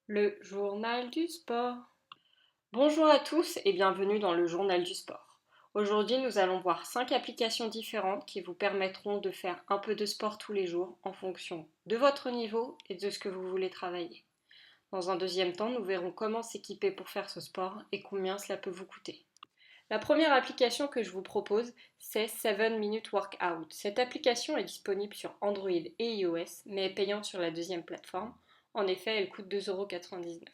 Le journal du sport. Bonjour à tous et bienvenue dans le journal du sport. Aujourd'hui, nous allons voir 5 applications différentes qui vous permettront de faire un peu de sport tous les jours en fonction de votre niveau et de ce que vous voulez travailler. Dans un deuxième temps, nous verrons comment s'équiper pour faire ce sport et combien cela peut vous coûter. La première application que je vous propose, c'est 7 Minute Workout. Cette application est disponible sur Android et iOS, mais est payante sur la deuxième plateforme. En effet, elle coûte 2,99 €.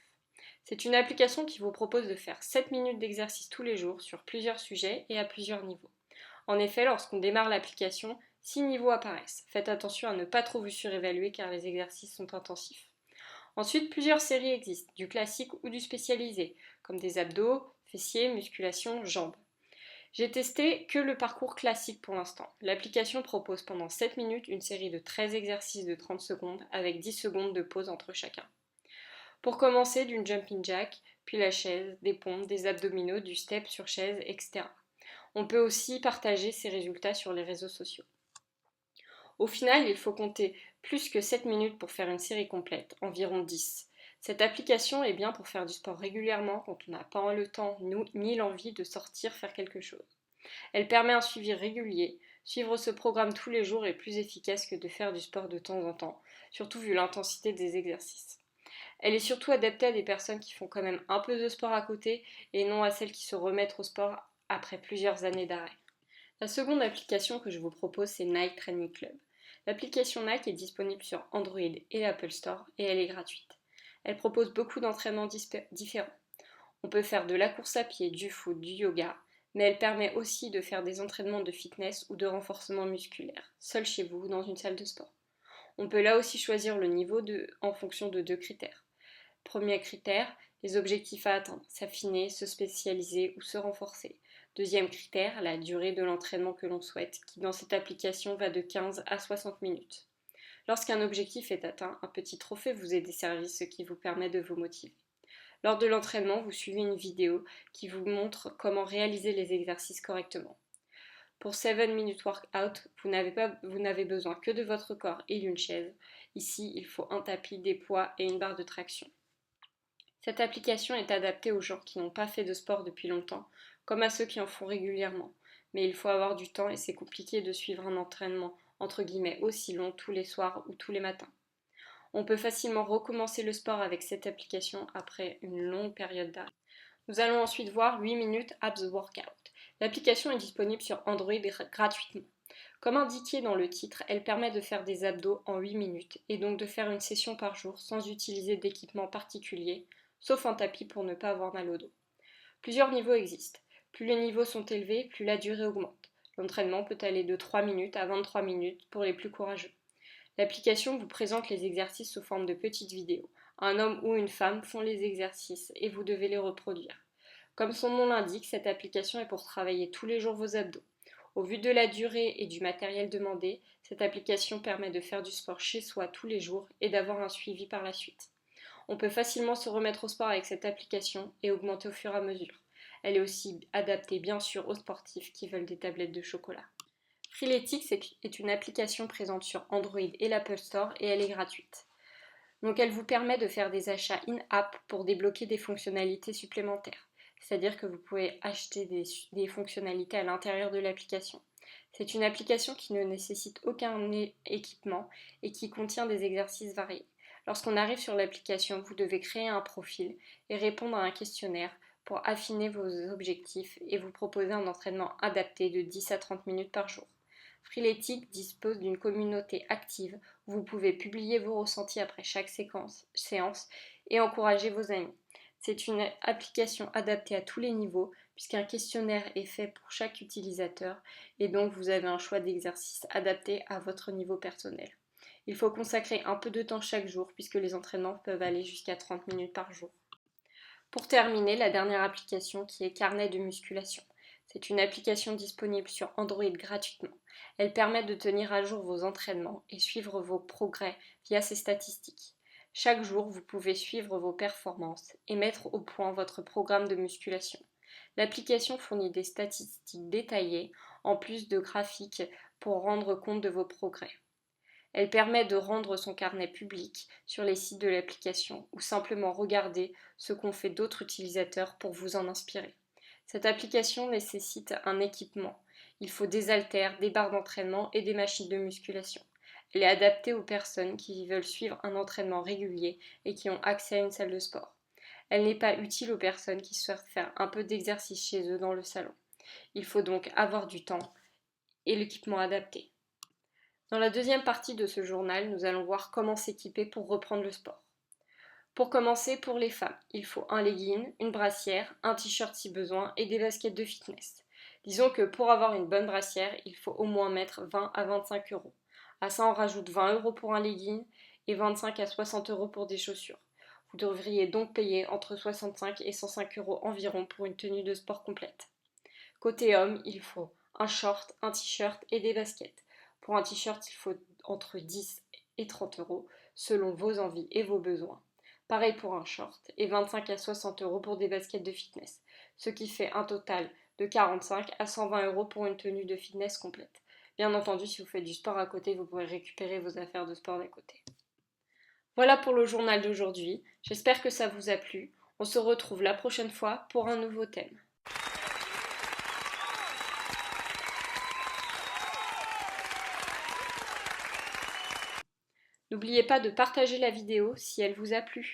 C'est une application qui vous propose de faire 7 minutes d'exercice tous les jours sur plusieurs sujets et à plusieurs niveaux. En effet, lorsqu'on démarre l'application, 6 niveaux apparaissent. Faites attention à ne pas trop vous surévaluer car les exercices sont intensifs. Ensuite, plusieurs séries existent, du classique ou du spécialisé, comme des abdos, fessiers, musculation, jambes. J'ai testé que le parcours classique pour l'instant. L'application propose pendant 7 minutes une série de 13 exercices de 30 secondes avec 10 secondes de pause entre chacun. Pour commencer, d'une jumping jack, puis la chaise, des pompes, des abdominaux, du step sur chaise, etc. On peut aussi partager ses résultats sur les réseaux sociaux. Au final, il faut compter plus que 7 minutes pour faire une série complète, environ 10. Cette application est bien pour faire du sport régulièrement quand on n'a pas le temps ni l'envie de sortir faire quelque chose. Elle permet un suivi régulier. Suivre ce programme tous les jours est plus efficace que de faire du sport de temps en temps, surtout vu l'intensité des exercices. Elle est surtout adaptée à des personnes qui font quand même un peu de sport à côté et non à celles qui se remettent au sport après plusieurs années d'arrêt. La seconde application que je vous propose, c'est Nike Training Club. L'application Nike est disponible sur Android et l'Apple Store et elle est gratuite. Elle propose beaucoup d'entraînements différents. On peut faire de la course à pied, du foot, du yoga, mais elle permet aussi de faire des entraînements de fitness ou de renforcement musculaire, seul chez vous ou dans une salle de sport. On peut là aussi choisir le niveau en fonction de 2 critères. Premier critère, les objectifs à atteindre, s'affiner, se spécialiser ou se renforcer. Deuxième critère, la durée de l'entraînement que l'on souhaite, qui dans cette application va de 15 à 60 minutes. Lorsqu'un objectif est atteint, un petit trophée vous est desservi, ce qui vous permet de vous motiver. Lors de l'entraînement, vous suivez une vidéo qui vous montre comment réaliser les exercices correctement. Pour 7 Minute Workout, vous n'avez besoin que de votre corps et d'une chaise. Ici, il faut un tapis, des poids et une barre de traction. Cette application est adaptée aux gens qui n'ont pas fait de sport depuis longtemps, comme à ceux qui en font régulièrement. Mais il faut avoir du temps et c'est compliqué de suivre un entraînement entre guillemets aussi long tous les soirs ou tous les matins. On peut facilement recommencer le sport avec cette application après une longue période d'arrêt. Nous allons ensuite voir 8 minutes Abs Workout. L'application est disponible sur Android gratuitement. Comme indiqué dans le titre, elle permet de faire des abdos en 8 minutes et donc de faire une session par jour sans utiliser d'équipement particulier, sauf un tapis pour ne pas avoir mal au dos. Plusieurs niveaux existent. Plus les niveaux sont élevés, plus la durée augmente. L'entraînement peut aller de 3 minutes à 23 minutes pour les plus courageux. L'application vous présente les exercices sous forme de petites vidéos. Un homme ou une femme font les exercices et vous devez les reproduire. Comme son nom l'indique, cette application est pour travailler tous les jours vos abdos. Au vu de la durée et du matériel demandé, cette application permet de faire du sport chez soi tous les jours et d'avoir un suivi par la suite. On peut facilement se remettre au sport avec cette application et augmenter au fur et à mesure. Elle est aussi adaptée bien sûr aux sportifs qui veulent des tablettes de chocolat. Freeletics est une application présente sur Android et l'Apple Store et elle est gratuite. Donc elle vous permet de faire des achats in-app pour débloquer des fonctionnalités supplémentaires. C'est-à-dire que vous pouvez acheter des fonctionnalités à l'intérieur de l'application. C'est une application qui ne nécessite aucun équipement et qui contient des exercices variés. Lorsqu'on arrive sur l'application, vous devez créer un profil et répondre à un questionnaire pour affiner vos objectifs et vous proposer un entraînement adapté de 10 à 30 minutes par jour. Freeletics dispose d'une communauté active où vous pouvez publier vos ressentis après chaque séance et encourager vos amis. C'est une application adaptée à tous les niveaux puisqu'un questionnaire est fait pour chaque utilisateur et donc vous avez un choix d'exercice adapté à votre niveau personnel. Il faut consacrer un peu de temps chaque jour puisque les entraînements peuvent aller jusqu'à 30 minutes par jour. Pour terminer, la dernière application qui est Carnet de musculation. C'est une application disponible sur Android gratuitement. Elle permet de tenir à jour vos entraînements et suivre vos progrès via ses statistiques. Chaque jour, vous pouvez suivre vos performances et mettre au point votre programme de musculation. L'application fournit des statistiques détaillées en plus de graphiques pour rendre compte de vos progrès. Elle permet de rendre son carnet public sur les sites de l'application ou simplement regarder ce qu'ont fait d'autres utilisateurs pour vous en inspirer. Cette application nécessite un équipement. Il faut des haltères, des barres d'entraînement et des machines de musculation. Elle est adaptée aux personnes qui veulent suivre un entraînement régulier et qui ont accès à une salle de sport. Elle n'est pas utile aux personnes qui souhaitent faire un peu d'exercice chez eux dans le salon. Il faut donc avoir du temps et l'équipement adapté. Dans la deuxième partie de ce journal, nous allons voir comment s'équiper pour reprendre le sport. Pour commencer, pour les femmes, il faut un legging, une brassière, un t-shirt si besoin et des baskets de fitness. Disons que pour avoir une bonne brassière, il faut au moins mettre 20 à 25 euros. À ça, on rajoute 20 euros pour un legging et 25 à 60 euros pour des chaussures. Vous devriez donc payer entre 65 et 105 euros environ pour une tenue de sport complète. Côté homme, il faut un short, un t-shirt et des baskets. Pour un t-shirt, il faut entre 10 et 30 euros selon vos envies et vos besoins. Pareil pour un short et 25 à 60 euros pour des baskets de fitness, ce qui fait un total de 45 à 120 euros pour une tenue de fitness complète. Bien entendu, si vous faites du sport à côté, vous pourrez récupérer vos affaires de sport d'à côté. Voilà pour le journal d'aujourd'hui. J'espère que ça vous a plu. On se retrouve la prochaine fois pour un nouveau thème. N'oubliez pas de partager la vidéo si elle vous a plu.